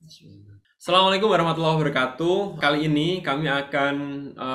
Assalamualaikum warahmatullahi wabarakatuh. Kali ini kami akan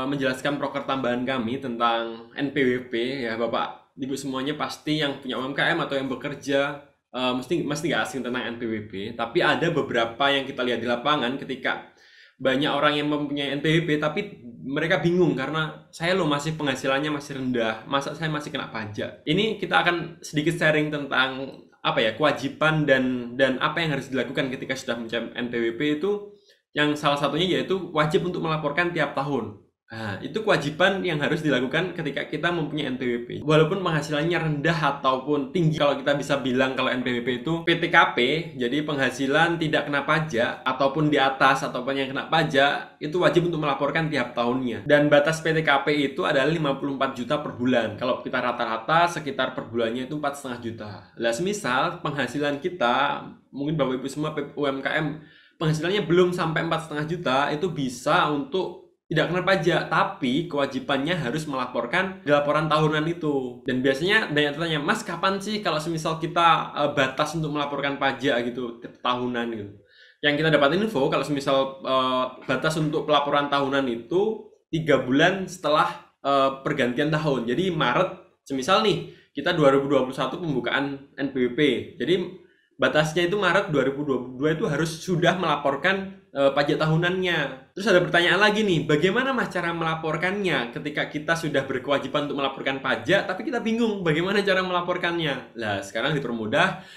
menjelaskan proker tambahan kami tentang NPWP ya Bapak Ibu semuanya pasti yang punya UMKM atau yang bekerja mesti nggak asing tentang NPWP. Tapi ada beberapa yang kita lihat di lapangan ketika banyak orang yang mempunyai NPWP tapi mereka bingung karena saya loh masih penghasilannya masih rendah, masa saya masih kena pajak. Ini kita akan sedikit sharing tentang apa ya kewajiban dan apa yang harus dilakukan ketika sudah mencapai NPWP itu yang salah satunya yaitu wajib untuk melaporkan tiap tahun. Nah, itu kewajiban yang harus dilakukan ketika kita mempunyai NPWP. Walaupun penghasilannya rendah ataupun tinggi, kalau kita bisa bilang kalau NPWP itu PTKP, jadi penghasilan tidak kena pajak, ataupun di atas ataupun yang kena pajak, itu wajib untuk melaporkan tiap tahunnya. Dan batas PTKP itu adalah 54 juta per bulan. Kalau kita rata-rata sekitar per bulannya itu 4,5 juta. Nah, semisal penghasilan kita, mungkin Bapak Ibu semua UMKM, penghasilannya belum sampai 4,5 juta, itu bisa untuk tidak kena pajak, tapi kewajibannya harus melaporkan di laporan tahunan itu. Dan biasanya banyak tanya, Mas kapan sih kalau semisal kita batas untuk melaporkan pajak gitu, tahunan gitu. Yang kita dapat info, kalau semisal batas untuk pelaporan tahunan itu 3 bulan setelah pergantian tahun. Jadi Maret, semisal nih, kita 2021 pembukaan NPWP. Jadi batasnya itu Maret 2022 itu harus sudah melaporkan pajak tahunannya. Terus ada pertanyaan lagi nih, bagaimana Mas cara melaporkannya ketika kita sudah berkewajiban untuk melaporkan pajak, tapi kita bingung bagaimana cara melaporkannya. Nah, sekarang dipermudah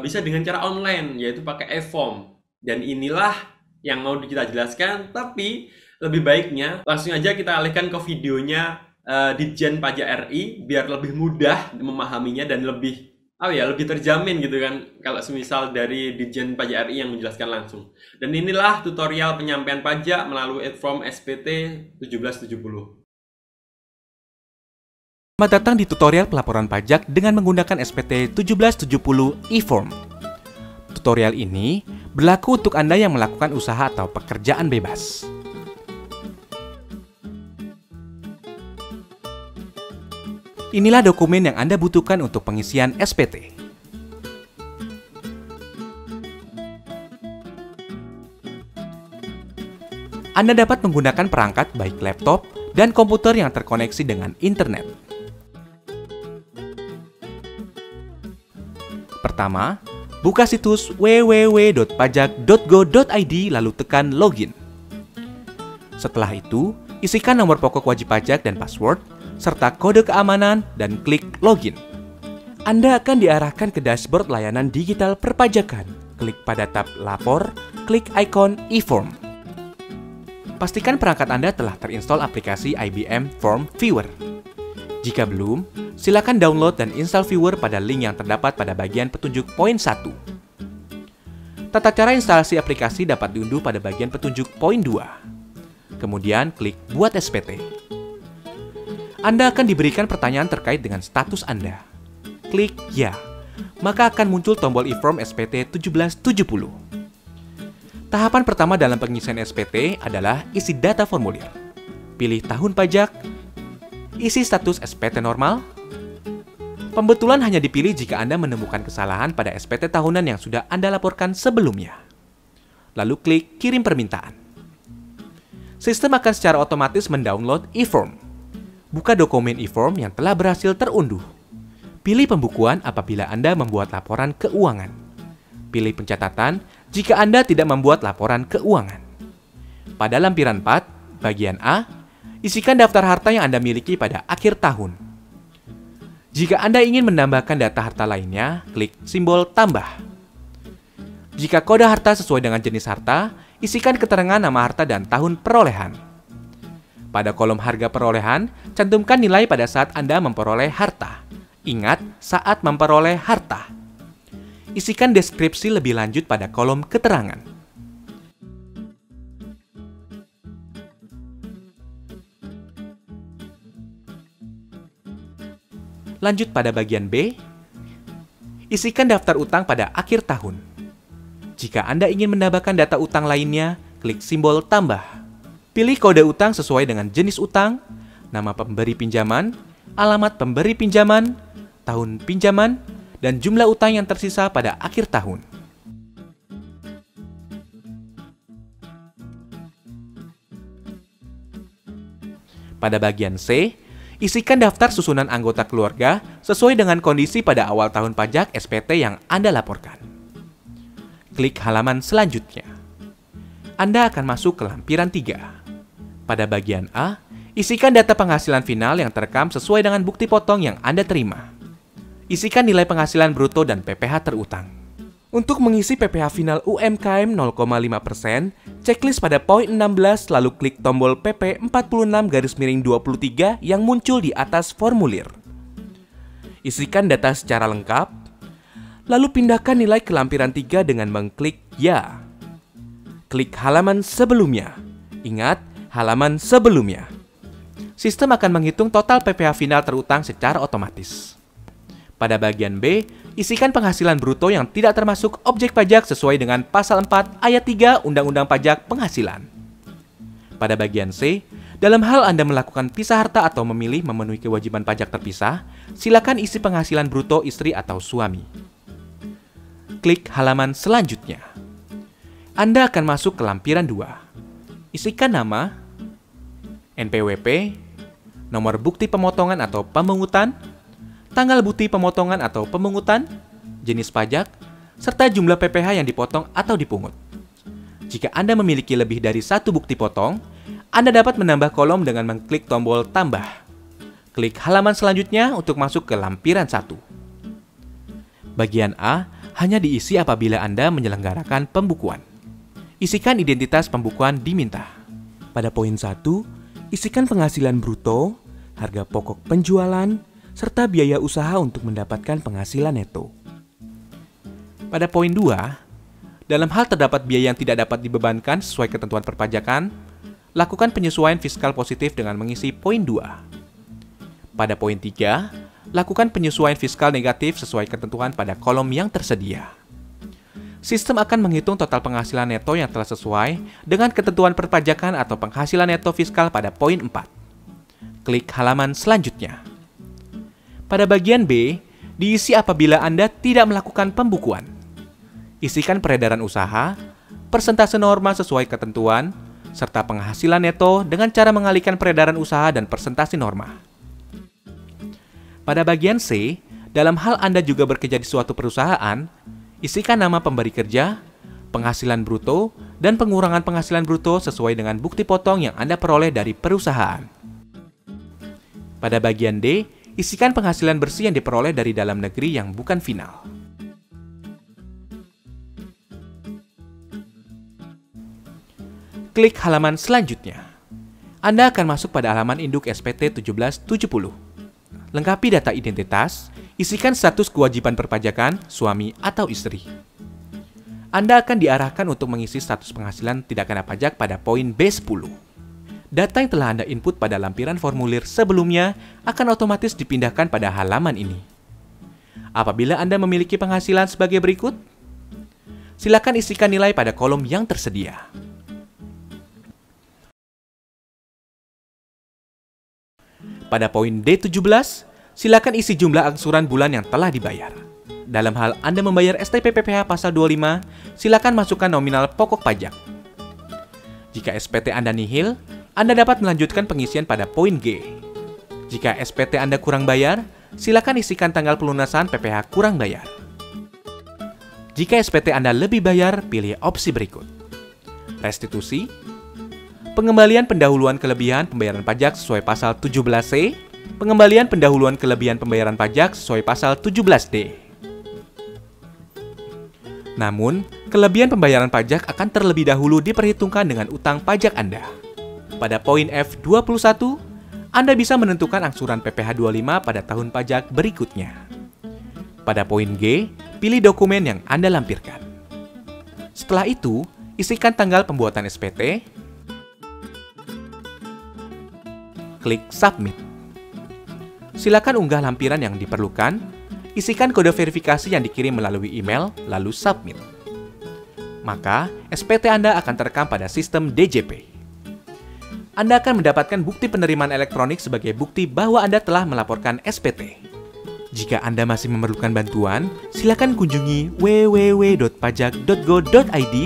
bisa dengan cara online, yaitu pakai e-form. Dan inilah yang mau kita jelaskan, tapi lebih baiknya langsung aja kita alihkan ke videonya Ditjen Pajak RI, biar lebih mudah memahaminya dan lebih lebih terjamin gitu kan kalau semisal dari Ditjen Pajak RI yang menjelaskan langsung. Dan inilah tutorial penyampaian pajak melalui e-form SPT 1770. Selamat datang di tutorial pelaporan pajak dengan menggunakan SPT 1770 e-form. Tutorial ini berlaku untuk Anda yang melakukan usaha atau pekerjaan bebas. Inilah dokumen yang Anda butuhkan untuk pengisian SPT. Anda dapat menggunakan perangkat baik laptop dan komputer yang terkoneksi dengan internet. Pertama, buka situs www.pajak.go.id lalu tekan login. Setelah itu, isikan nomor pokok wajib pajak dan password, serta kode keamanan dan klik login. Anda akan diarahkan ke dashboard layanan digital perpajakan. Klik pada tab lapor, klik ikon e-form. Pastikan perangkat Anda telah terinstall aplikasi IBM Form Viewer. Jika belum, silakan download dan install Viewer pada link yang terdapat pada bagian petunjuk poin 1. Tata cara instalasi aplikasi dapat diunduh pada bagian petunjuk poin 2. Kemudian klik Buat SPT. Anda akan diberikan pertanyaan terkait dengan status Anda. Klik Ya, maka akan muncul tombol e-form SPT 1770. Tahapan pertama dalam pengisian SPT adalah isi data formulir. Pilih tahun pajak, isi status SPT normal. Pembetulan hanya dipilih jika Anda menemukan kesalahan pada SPT tahunan yang sudah Anda laporkan sebelumnya. Lalu klik Kirim permintaan. Sistem akan secara otomatis mendownload e-form. Buka dokumen e-form yang telah berhasil terunduh. Pilih pembukuan apabila Anda membuat laporan keuangan. Pilih pencatatan jika Anda tidak membuat laporan keuangan. Pada lampiran 4, bagian A, isikan daftar harta yang Anda miliki pada akhir tahun. Jika Anda ingin menambahkan data harta lainnya, klik simbol tambah. Jika kode harta sesuai dengan jenis harta, isikan keterangan nama harta dan tahun perolehan. Pada kolom harga perolehan, cantumkan nilai pada saat Anda memperoleh harta. Ingat, saat memperoleh harta. Isikan deskripsi lebih lanjut pada kolom keterangan. Lanjut pada bagian B, isikan daftar utang pada akhir tahun. Jika Anda ingin menambahkan data utang lainnya, klik simbol tambah. Pilih kode utang sesuai dengan jenis utang, nama pemberi pinjaman, alamat pemberi pinjaman, tahun pinjaman, dan jumlah utang yang tersisa pada akhir tahun. Pada bagian C, isikan daftar susunan anggota keluarga sesuai dengan kondisi pada awal tahun pajak SPT yang Anda laporkan. Klik halaman selanjutnya. Anda akan masuk ke lampiran 3. Pada bagian A, isikan data penghasilan final yang terekam sesuai dengan bukti potong yang Anda terima. Isikan nilai penghasilan bruto dan PPh terutang. Untuk mengisi PPh final UMKM 0,5%, checklist pada poin 16 lalu klik tombol PP 46-23 yang muncul di atas formulir. Isikan data secara lengkap, lalu pindahkan nilai ke lampiran 3 dengan mengklik Ya. Klik halaman sebelumnya. Ingat, halaman sebelumnya. Sistem akan menghitung total PPh final terutang secara otomatis. Pada bagian B, isikan penghasilan bruto yang tidak termasuk objek pajak sesuai dengan Pasal 4 Ayat 3 Undang-Undang Pajak Penghasilan. Pada bagian C, dalam hal Anda melakukan pisah harta atau memilih memenuhi kewajiban pajak terpisah, silakan isi penghasilan bruto istri atau suami. Klik halaman selanjutnya. Anda akan masuk ke lampiran 2. Isikan nama, NPWP, nomor bukti pemotongan atau pemungutan, tanggal bukti pemotongan atau pemungutan, jenis pajak, serta jumlah PPh yang dipotong atau dipungut. Jika Anda memiliki lebih dari satu bukti potong, Anda dapat menambah kolom dengan mengklik tombol tambah. Klik halaman selanjutnya untuk masuk ke lampiran 1. Bagian A hanya diisi apabila Anda menyelenggarakan pembukuan. Isikan identitas pembukuan diminta. Pada poin 1, isikan penghasilan bruto, harga pokok penjualan, serta biaya usaha untuk mendapatkan penghasilan neto. Pada poin 2, dalam hal terdapat biaya yang tidak dapat dibebankan sesuai ketentuan perpajakan, lakukan penyesuaian fiskal positif dengan mengisi poin 2. Pada poin 3, lakukan penyesuaian fiskal negatif sesuai ketentuan pada kolom yang tersedia. Sistem akan menghitung total penghasilan neto yang telah sesuai dengan ketentuan perpajakan atau penghasilan neto fiskal pada poin 4. Klik halaman selanjutnya. Pada bagian B, diisi apabila Anda tidak melakukan pembukuan. Isikan peredaran usaha, persentase norma sesuai ketentuan, serta penghasilan neto dengan cara mengalihkan peredaran usaha dan persentase norma. Pada bagian C, dalam hal Anda juga bekerja di suatu perusahaan, isikan nama pemberi kerja, penghasilan bruto, dan pengurangan penghasilan bruto sesuai dengan bukti potong yang Anda peroleh dari perusahaan. Pada bagian D, isikan penghasilan bersih yang diperoleh dari dalam negeri yang bukan final. Klik halaman selanjutnya. Anda akan masuk pada halaman induk SPT 1770. Lengkapi data identitas, isikan status kewajiban perpajakan, suami atau istri. Anda akan diarahkan untuk mengisi status penghasilan tidak kena pajak pada poin B10. Data yang telah Anda input pada lampiran formulir sebelumnya akan otomatis dipindahkan pada halaman ini. Apabila Anda memiliki penghasilan sebagai berikut, silakan isikan nilai pada kolom yang tersedia. Pada poin D17, silakan isi jumlah angsuran bulan yang telah dibayar. Dalam hal Anda membayar STP PPh pasal 25, silakan masukkan nominal pokok pajak. Jika SPT Anda nihil, Anda dapat melanjutkan pengisian pada poin G. Jika SPT Anda kurang bayar, silakan isikan tanggal pelunasan PPh kurang bayar. Jika SPT Anda lebih bayar, pilih opsi berikut. Restitusi, pengembalian pendahuluan kelebihan pembayaran pajak sesuai pasal 17C, pengembalian pendahuluan kelebihan pembayaran pajak sesuai pasal 17D. Namun, kelebihan pembayaran pajak akan terlebih dahulu diperhitungkan dengan utang pajak Anda. Pada poin F21, Anda bisa menentukan angsuran PPh 25 pada tahun pajak berikutnya. Pada poin G, pilih dokumen yang Anda lampirkan. Setelah itu, isikan tanggal pembuatan SPT, klik Submit. Silakan unggah lampiran yang diperlukan, isikan kode verifikasi yang dikirim melalui email, lalu submit. Maka, SPT Anda akan terekam pada sistem DJP. Anda akan mendapatkan bukti penerimaan elektronik sebagai bukti bahwa Anda telah melaporkan SPT. Jika Anda masih memerlukan bantuan, silakan kunjungi www.pajak.go.id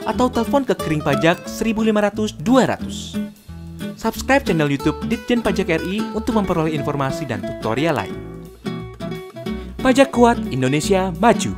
atau telepon ke Kering Pajak 1500 200. subscribe channel YouTube Ditjen Pajak RI untuk memperoleh informasi dan tutorial lain. Pajak Kuat, Indonesia Maju.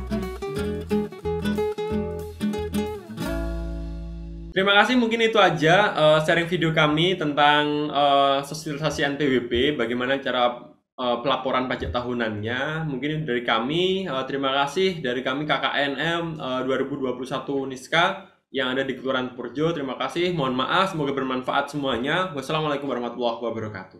Terima kasih, mungkin itu aja sharing video kami tentang sosialisasi NPWP, bagaimana cara pelaporan pajak tahunannya. Mungkin dari kami, terima kasih dari kami KKNM 2021 Niska yang ada di Kelurahan Purjo. Terima kasih, mohon maaf, semoga bermanfaat semuanya. Wassalamualaikum warahmatullahi wabarakatuh.